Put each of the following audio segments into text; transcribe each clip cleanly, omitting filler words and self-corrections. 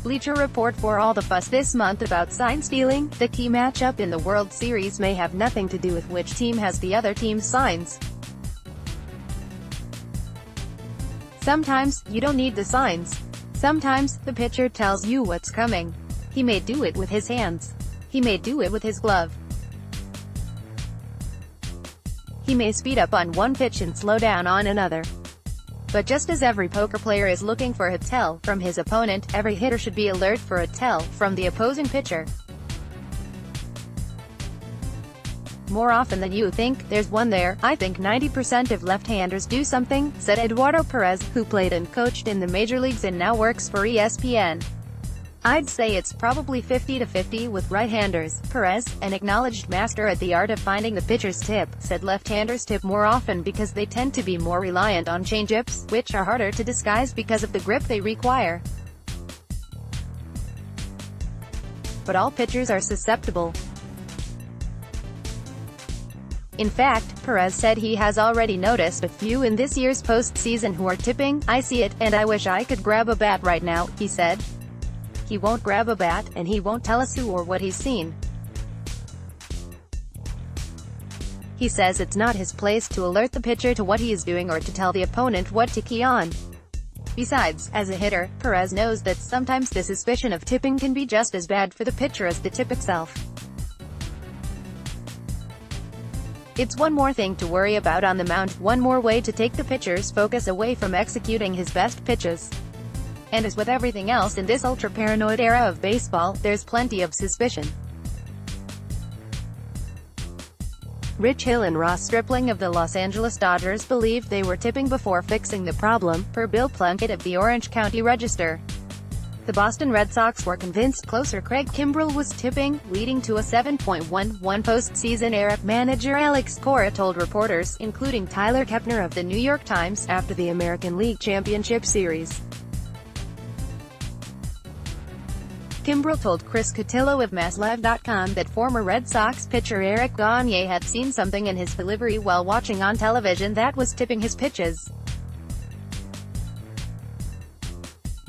Bleacher Report for all the fuss this month about sign stealing. The key matchup in the World Series may have nothing to do with which team has the other team's signs. Sometimes, you don't need the signs. Sometimes, the pitcher tells you what's coming. He may do it with his hands. He may do it with his glove. He may speed up on one pitch and slow down on another. But just as every poker player is looking for a tell from his opponent, every hitter should be alert for a tell from the opposing pitcher. More often than you think, there's one there. I think 90% of left-handers do something, said Eduardo Perez, who played and coached in the major leagues and now works for ESPN. I'd say it's probably 50-50 with right-handers. Perez, an acknowledged master at the art of finding the pitcher's tip, said left-handers tip more often because they tend to be more reliant on changeups, which are harder to disguise because of the grip they require. But all pitchers are susceptible. In fact, Perez said he has already noticed a few in this year's postseason who are tipping. "I see it, and I wish I could grab a bat right now," he said. He won't grab a bat, and he won't tell us who or what he's seen. He says it's not his place to alert the pitcher to what he is doing or to tell the opponent what to key on. Besides, as a hitter, Perez knows that sometimes the suspicion of tipping can be just as bad for the pitcher as the tip itself. It's one more thing to worry about on the mound, one more way to take the pitcher's focus away from executing his best pitches. And as with everything else in this ultra-paranoid era of baseball, there's plenty of suspicion. Rich Hill and Ross Stripling of the Los Angeles Dodgers believed they were tipping before fixing the problem, per Bill Plunkett of the Orange County Register. The Boston Red Sox were convinced closer Craig Kimbrel was tipping, leading to a 7.11 postseason era. Manager Alex Cora told reporters, including Tyler Kepner of the New York Times, after the American League Championship Series. Kimbrel told Chris Cotillo of MassLive.com that former Red Sox pitcher Eric Gagne had seen something in his delivery while watching on television that was tipping his pitches.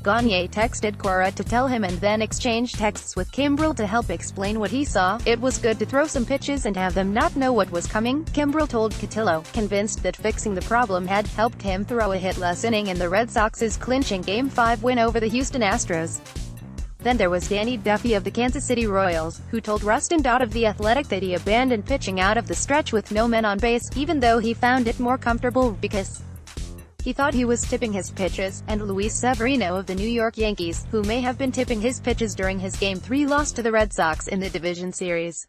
Gagne texted Cora to tell him and then exchanged texts with Kimbrel to help explain what he saw. "It was good to throw some pitches and have them not know what was coming," Kimbrel told Cotillo, convinced that fixing the problem had helped him throw a hitless inning in the Red Sox's clinching Game 5 win over the Houston Astros. Then there was Danny Duffy of the Kansas City Royals, who told Rustin Dodd of The Athletic that he abandoned pitching out of the stretch with no men on base, even though he found it more comfortable because he thought he was tipping his pitches. And Luis Severino of the New York Yankees, who may have been tipping his pitches during his Game 3 loss to the Red Sox in the division series.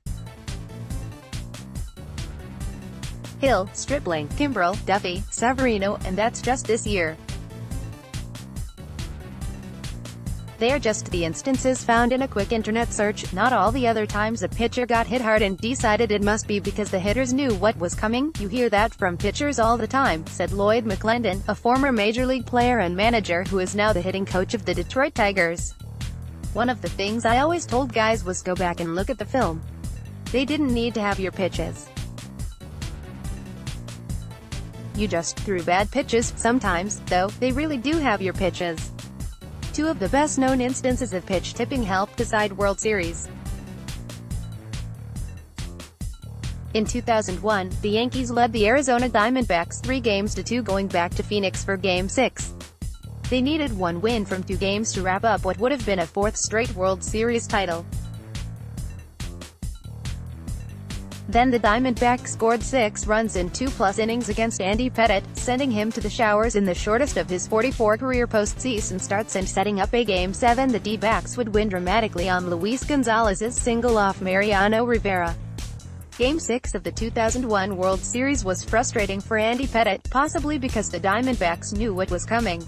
Hill, Stripling, Kimbrel, Duffy, Severino, and that's just this year. They are just the instances found in a quick internet search, not all the other times a pitcher got hit hard and decided it must be because the hitters knew what was coming. "You hear that from pitchers all the time," said Lloyd McClendon, a former Major League player and manager who is now the hitting coach of the Detroit Tigers. "One of the things I always told guys was go back and look at the film. They didn't need to have your pitches. You just threw bad pitches. Sometimes, though, they really do have your pitches." Two of the best-known instances of pitch tipping helped decide World Series. In 2001, the Yankees led the Arizona Diamondbacks 3-2 going back to Phoenix for Game 6. They needed one win from 2 games to wrap up what would have been a 4th straight World Series title. Then the Diamondbacks scored 6 runs in 2+ innings against Andy Pettitte, sending him to the showers in the shortest of his 44 career postseason starts and setting up a Game 7 the D-backs would win dramatically on Luis Gonzalez's single off Mariano Rivera. Game 6 of the 2001 World Series was frustrating for Andy Pettitte, possibly because the Diamondbacks knew what was coming.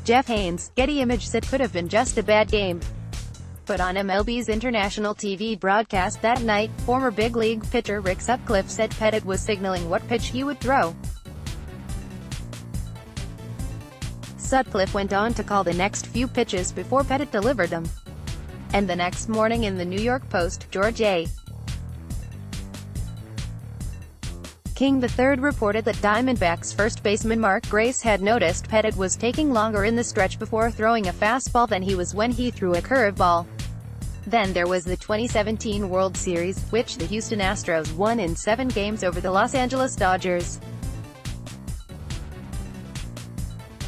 Jeff Haynes, Getty Images. It could have been just a bad game. But on MLB's international TV broadcast that night, former big league pitcher Rick Sutcliffe said Pettitte was signaling what pitch he would throw. Sutcliffe went on to call the next few pitches before Pettitte delivered them. And the next morning in the New York Post, George A. King III reported that Diamondbacks first baseman Mark Grace had noticed Pettit was taking longer in the stretch before throwing a fastball than he was when he threw a curveball. Then there was the 2017 World Series, which the Houston Astros won in 7 games over the Los Angeles Dodgers.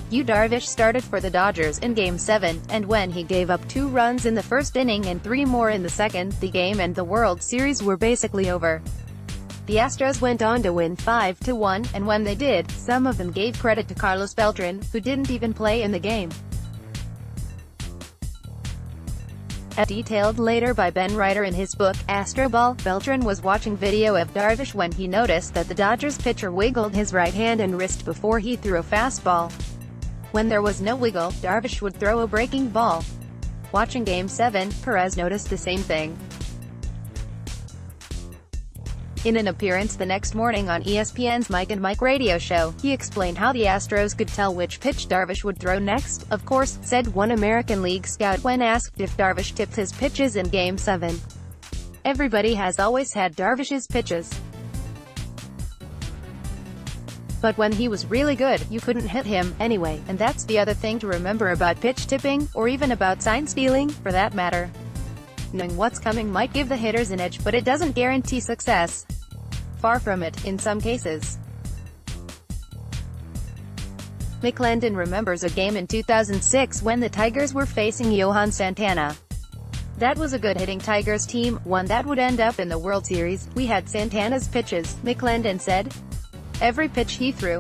Yu Darvish started for the Dodgers in Game 7, and when he gave up 2 runs in the first inning and 3 more in the second, the game and the World Series were basically over. The Astros went on to win 5-1, and when they did, some of them gave credit to Carlos Beltran, who didn't even play in the game. As detailed later by Ben Reiter in his book, Astro Ball, Beltran was watching video of Darvish when he noticed that the Dodgers pitcher wiggled his right hand and wrist before he threw a fastball. When there was no wiggle, Darvish would throw a breaking ball. Watching Game 7, Perez noticed the same thing. In an appearance the next morning on ESPN's Mike and Mike radio show, he explained how the Astros could tell which pitch Darvish would throw next. "Of course," said one American League scout when asked if Darvish tipped his pitches in Game 7. "Everybody has always had Darvish's pitches. But when he was really good, you couldn't hit him, anyway, and that's the other thing to remember about pitch tipping, or even about sign stealing, for that matter. Knowing what's coming might give the hitters an edge, but it doesn't guarantee success. Far from it, in some cases." McClendon remembers a game in 2006 when the Tigers were facing Johan Santana. "That was a good hitting Tigers team, one that would end up in the World Series. We had Santana's pitches," McClendon said. "Every pitch he threw.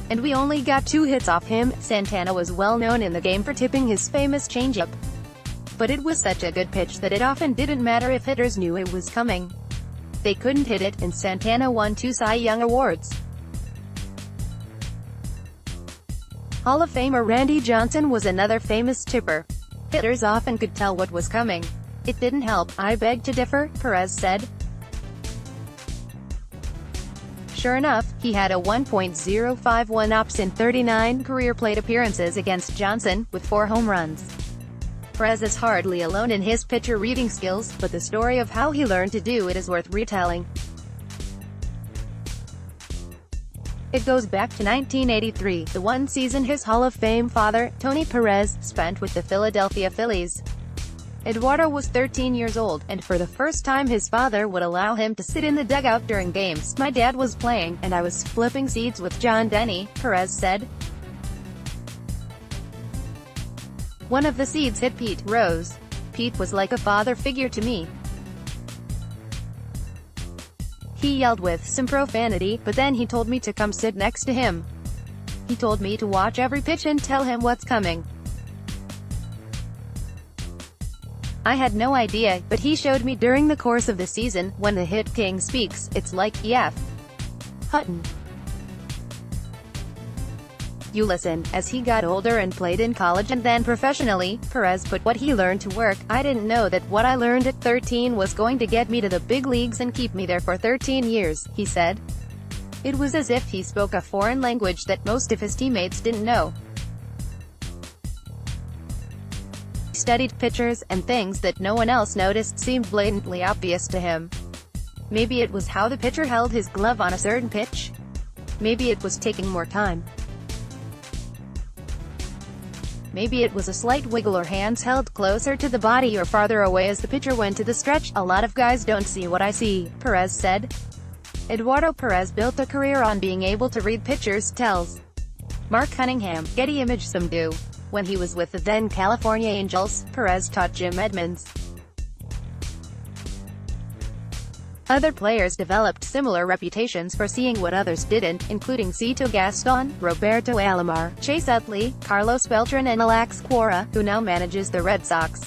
And we only got 2 hits off him." Santana was well known in the game for tipping his famous changeup. But it was such a good pitch that it often didn't matter if hitters knew it was coming. They couldn't hit it, and Santana won 2 Cy Young awards. Hall of Famer Randy Johnson was another famous tipper. "Hitters often could tell what was coming. It didn't help. I beg to differ," Perez said. Sure enough, he had a 1.051 OPS in 39 career plate appearances against Johnson, with 4 home runs. Perez is hardly alone in his pitcher reading skills, but the story of how he learned to do it is worth retelling. It goes back to 1983, the one season his Hall of Fame father, Tony Perez, spent with the Philadelphia Phillies. Eduardo was 13 years old, and for the first time his father would allow him to sit in the dugout during games. "My dad was playing, and I was flipping seeds with John Denny," Perez said. "One of the seeds hit Pete Rose. Pete was like a father figure to me. He yelled with some profanity, but then he told me to come sit next to him. He told me to watch every pitch and tell him what's coming. I had no idea, but he showed me during the course of the season. When the hit king speaks, it's like E.F. Hutton. You listen." As he got older and played in college and then professionally, Perez put what he learned to work. "I didn't know that what I learned at 13 was going to get me to the big leagues and keep me there for 13 years, he said. It was as if he spoke a foreign language that most of his teammates didn't know. He studied pitchers, and things that no one else noticed seemed blatantly obvious to him. Maybe it was how the pitcher held his glove on a certain pitch. Maybe it was taking more time. Maybe it was a slight wiggle or hands held closer to the body or farther away as the pitcher went to the stretch. A lot of guys don't see what I see," Perez said. Eduardo Perez built a career on being able to read pitchers, tells Mark Cunningham, Getty Image. Some do. When he was with the then California Angels, Perez taught Jim Edmonds. Other players developed similar reputations for seeing what others didn't, including Cito Gaston, Roberto Alomar, Chase Utley, Carlos Beltran and Alex Cora, who now manages the Red Sox.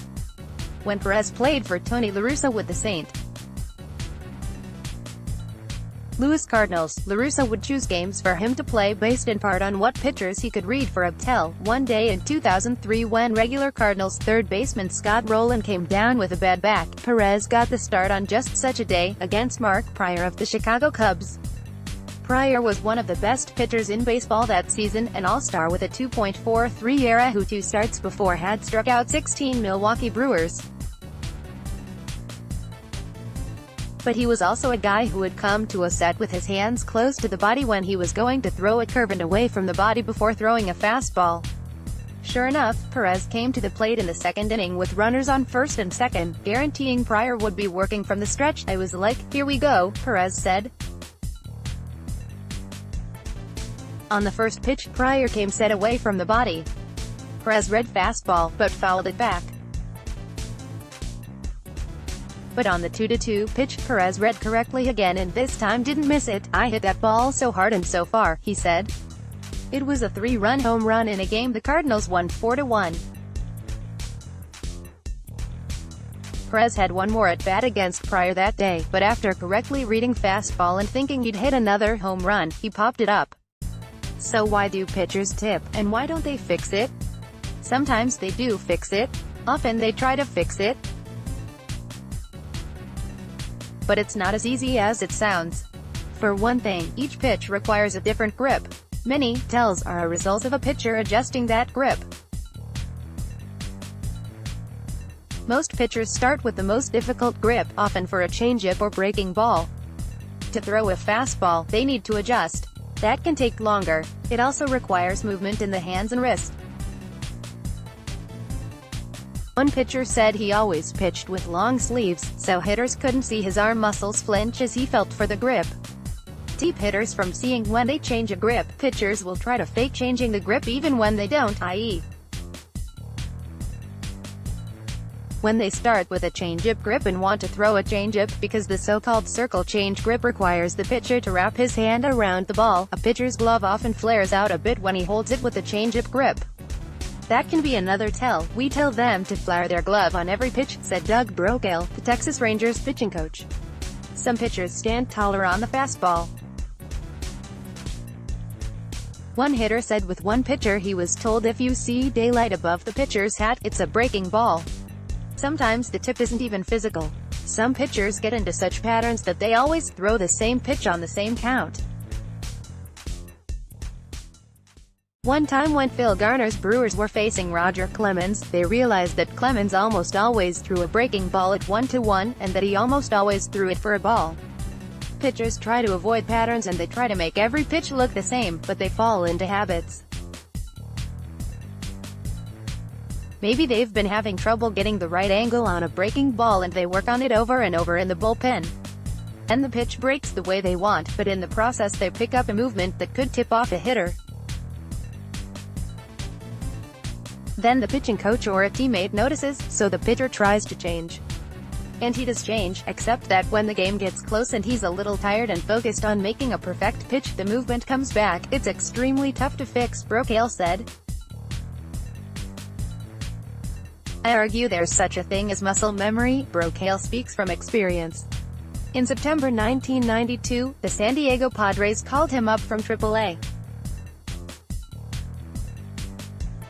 When Perez played for Tony La Russa with the St. Louis Cardinals, La Russa would choose games for him to play based in part on what pitchers he could read for Abtel. One day in 2003 when regular Cardinals third baseman Scott Rowland came down with a bad back, Perez got the start on just such a day, against Mark Prior of the Chicago Cubs. Prior was one of the best pitchers in baseball that season, an all-star with a 2.43 ERA who 2 starts before had struck out 16 Milwaukee Brewers. But he was also a guy who would come to a set with his hands close to the body when he was going to throw a curve and away from the body before throwing a fastball. Sure enough, Perez came to the plate in the second inning with runners on first and second, guaranteeing Pryor would be working from the stretch. "I was like, here we go," Perez said. On the first pitch, Pryor came set away from the body. Perez read fastball, but fouled it back. But on the 2-2 pitch, Perez read correctly again and this time didn't miss it. "I hit that ball so hard and so far," he said. It was a 3-run home run in a game the Cardinals won 4-1. Perez had one more at-bat against Pryor that day, but after correctly reading fastball and thinking he'd hit another home run, he popped it up. So why do pitchers tip, and why don't they fix it? Sometimes they do fix it. Often they try to fix it. But it's not as easy as it sounds. For one thing, each pitch requires a different grip. Many tells are a result of a pitcher adjusting that grip. Most pitchers start with the most difficult grip, often for a changeup or breaking ball. To throw a fastball, they need to adjust. That can take longer. It also requires movement in the hands and wrist. One pitcher said he always pitched with long sleeves, so hitters couldn't see his arm muscles flinch as he felt for the grip. Keep hitters from seeing when they change a grip. Pitchers will try to fake changing the grip even when they don't, i.e. when they start with a changeup grip and want to throw a changeup, because the so-called circle change grip requires the pitcher to wrap his hand around the ball. A pitcher's glove often flares out a bit when he holds it with a changeup grip. That can be another tell. "We tell them to flare their glove on every pitch," said Doug Brocail, the Texas Rangers pitching coach. Some pitchers stand taller on the fastball. One hitter said with one pitcher he was told if you see daylight above the pitcher's hat, it's a breaking ball. Sometimes the tip isn't even physical. Some pitchers get into such patterns that they always throw the same pitch on the same count. One time when Phil Garner's Brewers were facing Roger Clemens, they realized that Clemens almost always threw a breaking ball at 1-1, and that he almost always threw it for a ball. Pitchers try to avoid patterns and they try to make every pitch look the same, but they fall into habits. Maybe they've been having trouble getting the right angle on a breaking ball and they work on it over and over in the bullpen. And the pitch breaks the way they want, but in the process they pick up a movement that could tip off a hitter. Then the pitching coach or a teammate notices, so the pitcher tries to change. And he does change, except that when the game gets close and he's a little tired and focused on making a perfect pitch, the movement comes back. It's extremely tough to fix, Brocail said. "I argue there's such a thing as muscle memory," Brocail speaks from experience. In September 1992, the San Diego Padres called him up from AAA.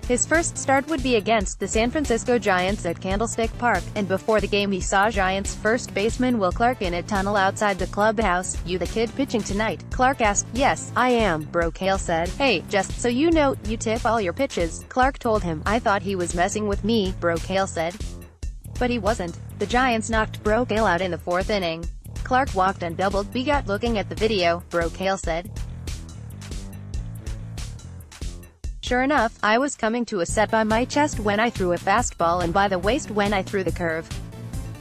His first start would be against the San Francisco Giants at Candlestick Park, and before the game he saw Giants first baseman Will Clark in a tunnel outside the clubhouse. "You the kid pitching tonight?" Clark asked. "Yes, I am," Brocail said. "Hey, just so you know, you tip all your pitches," Clark told him. "I thought he was messing with me," Brocail said. But he wasn't. The Giants knocked Brocail out in the fourth inning. Clark walked and doubled. "We got looking at the video," Brocail said. "Sure enough, I was coming to a set by my chest when I threw a fastball and by the waist when I threw the curve.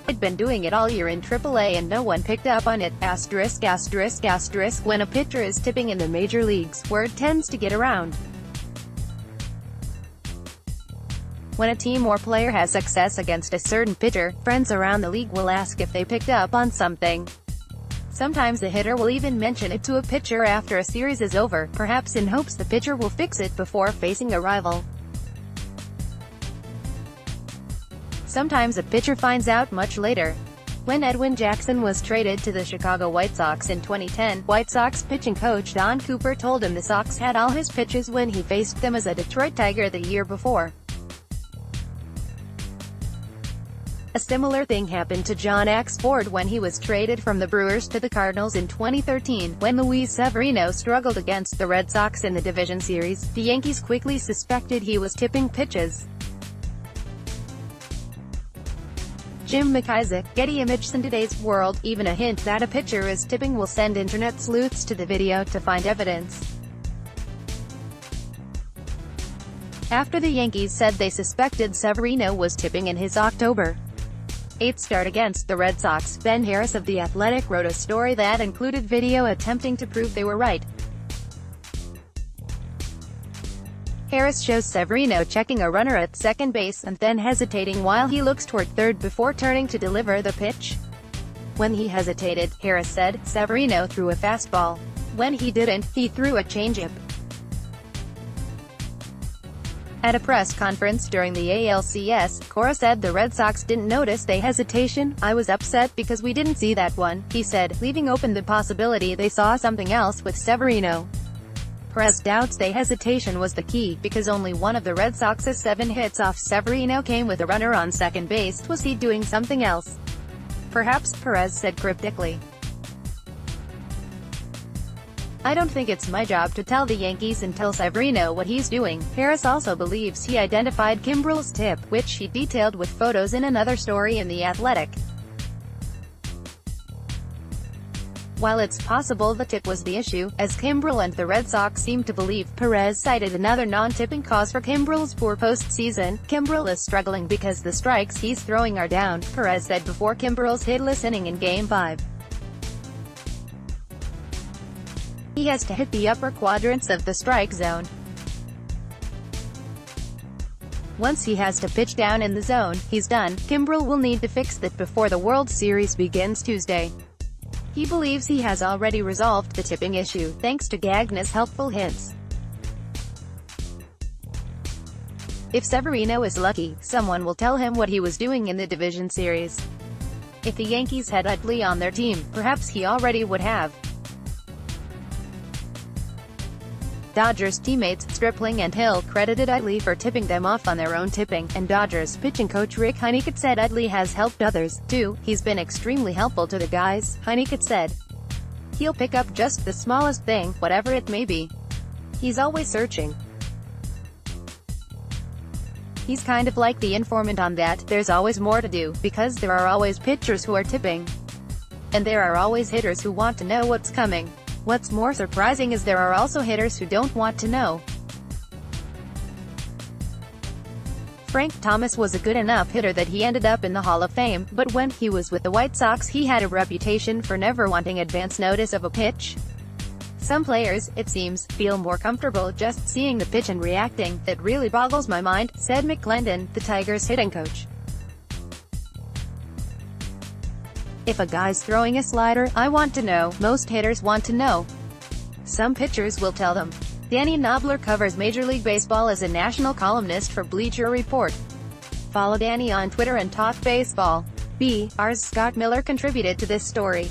I'd been doing it all year in AAA and no one picked up on it. Asterisk, asterisk, asterisk. When a pitcher is tipping in the major leagues, word tends to get around. When a team or player has success against a certain pitcher, friends around the league will ask if they picked up on something. Sometimes the hitter will even mention it to a pitcher after a series is over, perhaps in hopes the pitcher will fix it before facing a rival. Sometimes a pitcher finds out much later. When Edwin Jackson was traded to the Chicago White Sox in 2010, White Sox pitching coach Don Cooper told him the Sox had all his pitches when he faced them as a Detroit Tiger the year before. A similar thing happened to John Axford when he was traded from the Brewers to the Cardinals in 2013. When Luis Severino struggled against the Red Sox in the division series, the Yankees quickly suspected he was tipping pitches. Jim McIsaac, Getty Images. In today's world, even a hint that a pitcher is tipping will send internet sleuths to the video to find evidence. After the Yankees said they suspected Severino was tipping in his October 8 start against the Red Sox, Ben Harris of The Athletic wrote a story that included video attempting to prove they were right. Harris shows Severino checking a runner at second base and then hesitating while he looks toward third before turning to deliver the pitch. When he hesitated, Harris said, Severino threw a fastball. When he didn't, he threw a changeup. At a press conference during the ALCS, Cora said the Red Sox didn't notice the hesitation. I was upset because we didn't see that one, he said, leaving open the possibility they saw something else with Severino. Perez doubts the hesitation was the key, because only one of the Red Sox's 7 hits off Severino came with a runner on second base. Was he doing something else? Perhaps, Perez said cryptically. I don't think it's my job to tell the Yankees and tell Severino what he's doing. Harris also believes he identified Kimbrel's tip, which he detailed with photos in another story in The Athletic. While it's possible the tip was the issue, as Kimbrel and the Red Sox seem to believe, Perez cited another non-tipping cause for Kimbrel's poor postseason. Kimbrel is struggling because the strikes he's throwing are down, Perez said before Kimbrel's hitless inning in Game 5. He has to hit the upper quadrants of the strike zone. Once he has to pitch down in the zone, he's done. Kimbrel will need to fix that before the World Series begins Tuesday. He believes he has already resolved the tipping issue, thanks to Gagne's helpful hints. If Severino is lucky, someone will tell him what he was doing in the division series. If the Yankees had Utley on their team, perhaps he already would have. Dodgers teammates Stripling and Hill credited Utley for tipping them off on their own tipping, and Dodgers pitching coach Rick Honeycutt said Utley has helped others, too. He's been extremely helpful to the guys, Honeycutt said. He'll pick up just the smallest thing, whatever it may be. He's always searching. He's kind of like the informant on that. There's always more to do, because there are always pitchers who are tipping. And there are always hitters who want to know what's coming. What's more surprising is there are also hitters who don't want to know. Frank Thomas was a good enough hitter that he ended up in the Hall of Fame, but when he was with the White Sox he had a reputation for never wanting advance notice of a pitch. Some players, it seems, feel more comfortable just seeing the pitch and reacting. That really boggles my mind, said McClendon, the Tigers hitting coach. If a guy's throwing a slider, I want to know. Most hitters want to know. Some pitchers will tell them. Danny Knobler covers Major League Baseball as a national columnist for Bleacher Report. Follow Danny on Twitter and talk baseball. B.R.'s Scott Miller contributed to this story.